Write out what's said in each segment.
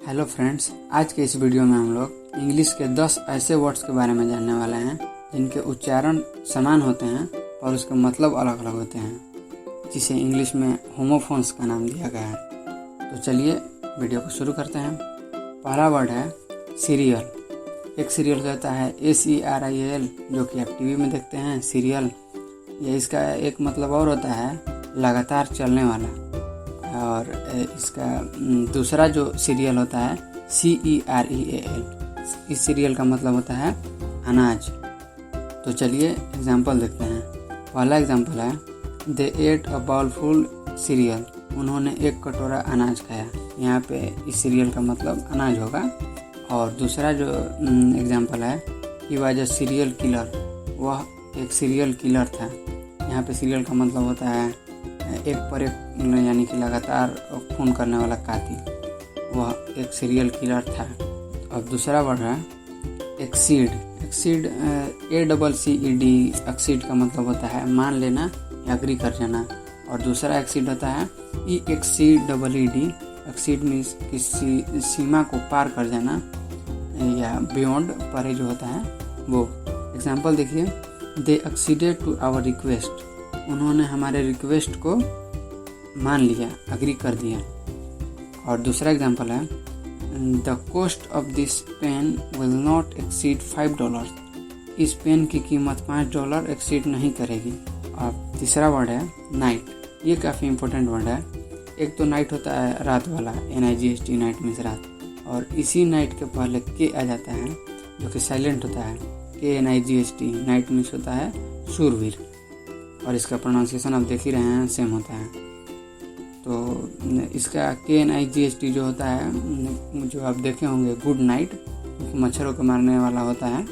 Hello friends, आज के इस वीडियो में हम लोग इंग्लिश के 10 ऐसे वर्ड्स के बारे में जानने वाले हैं जिनके उच्चारण समान होते हैं और उसके मतलब अलग अलग होते हैं, जिसे इंग्लिश में होमोफोन्स का नाम दिया गया है। तो चलिए वीडियो को शुरू करते हैं। पहला वर्ड है सीरियल। एक सीरियल कहता है SERIAL, जो कि आप टीवी में देखते हैं सीरियल। ये इसका एक मतलब और होता है लगातार चलने वाला। और इसका दूसरा जो सीरियल होता है CEREAL, इस सीरियल का मतलब होता है अनाज। तो चलिए एग्जाम्पल देखते हैं। पहला एग्जाम्पल है दे एट अ बाउलफुल सीरियल, उन्होंने एक कटोरा अनाज खाया। यहाँ पे इस सीरियल का मतलब अनाज होगा। और दूसरा जो एग्जाम्पल है he was a serial killer, वह एक सीरियल किलर था। यहाँ पे सीरियल का मतलब होता है एक पर एक, यानी कि लगातार खून करने वाला कातिल, वह एक सीरियल किलर था। अब दूसरा वर्ड है एक्सीड। एक्सीड ACCED, एक्सीड का मतलब होता है मान लेना या एग्री कर जाना। और दूसरा एक्सीड होता है EXCEED, एक्सीड मीन्स किसी सीमा को पार कर जाना या बियॉन्ड, परे जो होता है वो। एग्जाम्पल देखिए, दे एक्सीडेड टू आवर रिक्वेस्ट, उन्होंने हमारे रिक्वेस्ट को मान लिया, एग्री कर दिया। और दूसरा एग्जांपल है the cost of this pen will not exceed $5, इस पेन की कीमत $5 एक्सीड नहीं करेगी। और तीसरा वर्ड है नाइट। ये काफ़ी इंपॉर्टेंट वर्ड है। एक तो नाइट होता है रात वाला, NIGHT, नाइट मीन्स रात। और इसी नाइट के पहले के आ जाता है जो कि साइलेंट होता है, KNIGHT, नाइट मीन्स होता है शूरवीर। और इसका प्रोनाउंसिएशन आप देख ही रहे हैं, सेम होता है। तो इसका KNIGHT जो होता है, जो आप देखे होंगे गुड नाइट, मच्छरों को मारने वाला होता है,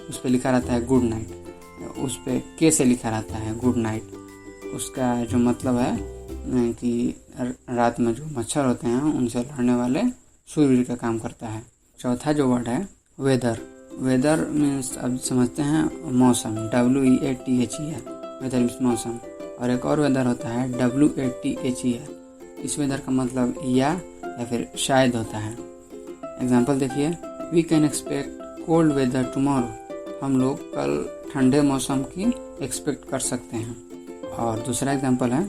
उस पर लिखा रहता है गुड नाइट, उस पर के से लिखा रहता है गुड नाइट। उसका जो मतलब है कि रात में जो मच्छर होते हैं उनसे लड़ने वाले शूरवीर का काम करता है। चौथा जो वर्ड है वेदर। वेदर मीन्स आप समझते हैं मौसम, WEATHER, वेदर मीन्स मौसम। और एक और वेदर होता है WATHER, इस वेदर का मतलब या फिर शायद होता है। एग्जाम्पल देखिए, we can expect cold weather tomorrow, हम लोग कल ठंडे मौसम की एक्सपेक्ट कर सकते हैं। और दूसरा एग्जाम्पल है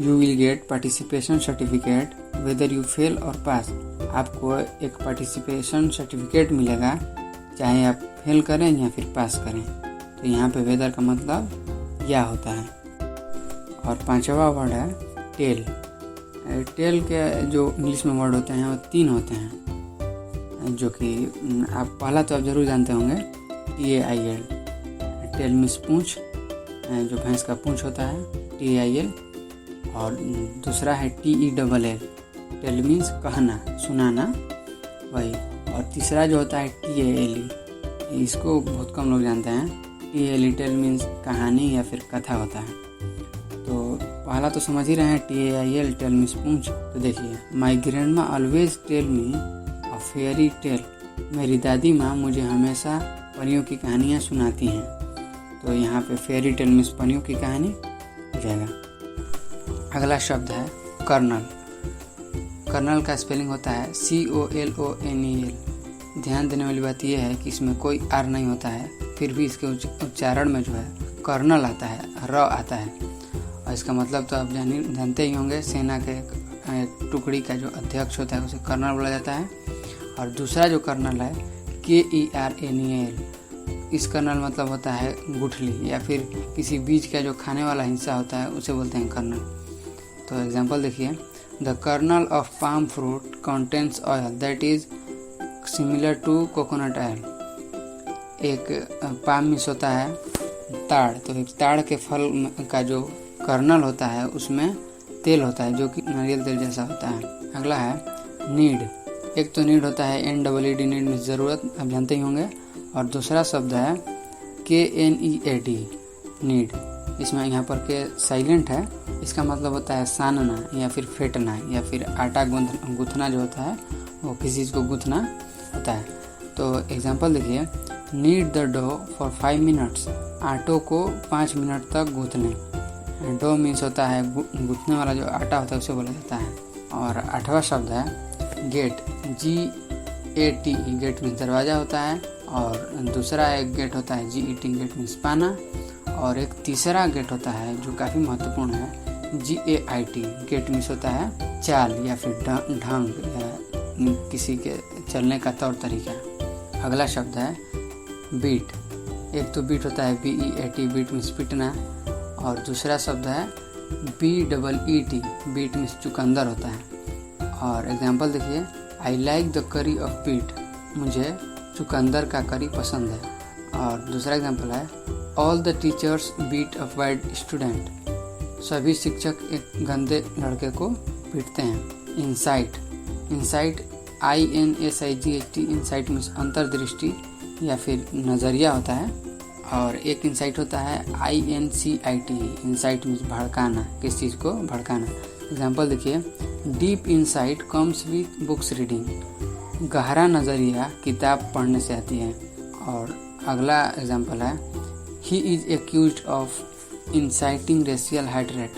you will get participation certificate whether you fail और पास, आपको एक पार्टिसिपेशन सर्टिफिकेट मिलेगा चाहे आप फेल करें या फिर पास करें। तो यहाँ पे वेदर का मतलब या होता है। और पांचवा वर्ड है टेल। टेल के जो इंग्लिश में वर्ड होते हैं वो 3 होते हैं, जो कि आप पहला तो आप जरूर जानते होंगे TAIL। टेल मीन्स पूंछ, जो भैंस का पूंछ होता है TAIL। और दूसरा है TELL, टेल मीन्स कहना, सुनाना, वही। और तीसरा जो होता है TALE, इसको बहुत कम लोग जानते हैं। TALE टेल मीन्स कहानी या फिर कथा होता है। तो पहला तो समझ ही रहे हैं TAIL, टेल मीन्स पूंछ। तो देखिए, माई ग्रैंडमा ऑलवेज टेल मी अ फेयरी टेल, मेरी दादी माँ मुझे हमेशा परियों की कहानियाँ सुनाती हैं। तो यहाँ पे फेयरी टेल मीन्स परियों की कहानी हो जाएगा। अगला शब्द है कर्नल। कर्नल का स्पेलिंग होता है COLONEL। ध्यान देने वाली बात यह है कि इसमें कोई R नहीं होता है, फिर भी इसके उच्चारण में जो है कर्नल आता है, र आता है। और इसका मतलब तो आप जानते ही होंगे, सेना के एक टुकड़ी का जो अध्यक्ष होता है उसे कर्नल बोला जाता है। और दूसरा जो कर्नल है KERNAL, इस कर्नल मतलब होता है गुठली या फिर किसी बीज का जो खाने वाला हिस्सा होता है उसे बोलते हैं कर्नल। तो एग्जाम्पल देखिए, the kernel of palm fruit contains oil that is similar to coconut oil. एक पाम मिस होता है ताड़, तो एक ताड़ के फल का जो कर्नल होता है उसमें तेल होता है जो कि नारियल तेल जैसा होता है। अगला है नीड। एक तो नीड होता है NEED, नीड में ज़रूरत, आप जानते ही होंगे। और दूसरा शब्द है KNEAD, नीड। इसमें यहाँ पर के साइलेंट है, इसका मतलब होता है सानना या फिर फेंटना या फिर आटा गूंथना जो होता है, वो किसी चीज़ को गूंथना होता है। तो एग्जांपल देखिए, need the dough for 5 minutes, आटो को 5 मिनट तक गूंथ लें। डो मीन्स होता है गूंथने वाला जो आटा होता है उसे बोला जाता है। और 8वां शब्द है गेट। GATE गेट मीन्स दरवाज़ा होता है, और दूसरा एक गेट होता है GET गेट मीन्स पाना, और एक तीसरा गेट होता है जो काफ़ी महत्वपूर्ण है GAIT गेट मीन्स होता है चाल या फिर ढंग या किसी के चलने का तौर तरीका। अगला शब्द है बीट। एक तो बीट होता है BEAT बीट मीन्स पिटना, और दूसरा शब्द है BEET बीट मीन्स चुकंदर होता है। और एग्जांपल देखिए, I like the curry of beet, मुझे चुकंदर का करी पसंद है। और दूसरा एग्जांपल है all the teachers beat a bad student, सभी शिक्षक एक गंदे लड़के को पीटते हैं। इंसाइट INSIGHT इंसाइट मीन्स अंतर्दृष्टि या फिर नज़रिया होता है। और एक इंसाइट होता है INCIT इंसाइट मीन्स भड़काना, किस चीज़ को भड़काना। एग्जाम्पल देखिए, deep insight comes with books reading, गहरा नज़रिया किताब पढ़ने से आती है। और अगला एग्जाम्पल है he is accused of inciting racial hatred,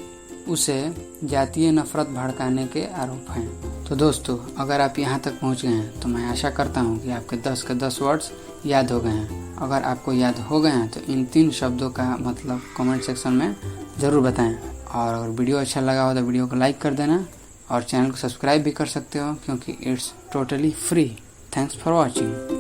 उसे जातीय नफरत भड़काने के आरोप हैं। तो दोस्तों, अगर आप यहाँ तक पहुँच गए हैं तो मैं आशा करता हूँ कि आपके 10 के 10 वर्ड्स याद हो गए हैं। अगर आपको याद हो गए हैं तो इन 3 शब्दों का मतलब कमेंट सेक्शन में ज़रूर बताएं। और अगर वीडियो अच्छा लगा हो तो वीडियो को लाइक कर देना, और चैनल को सब्सक्राइब भी कर सकते हो क्योंकि it's totally free. Thanks for watching.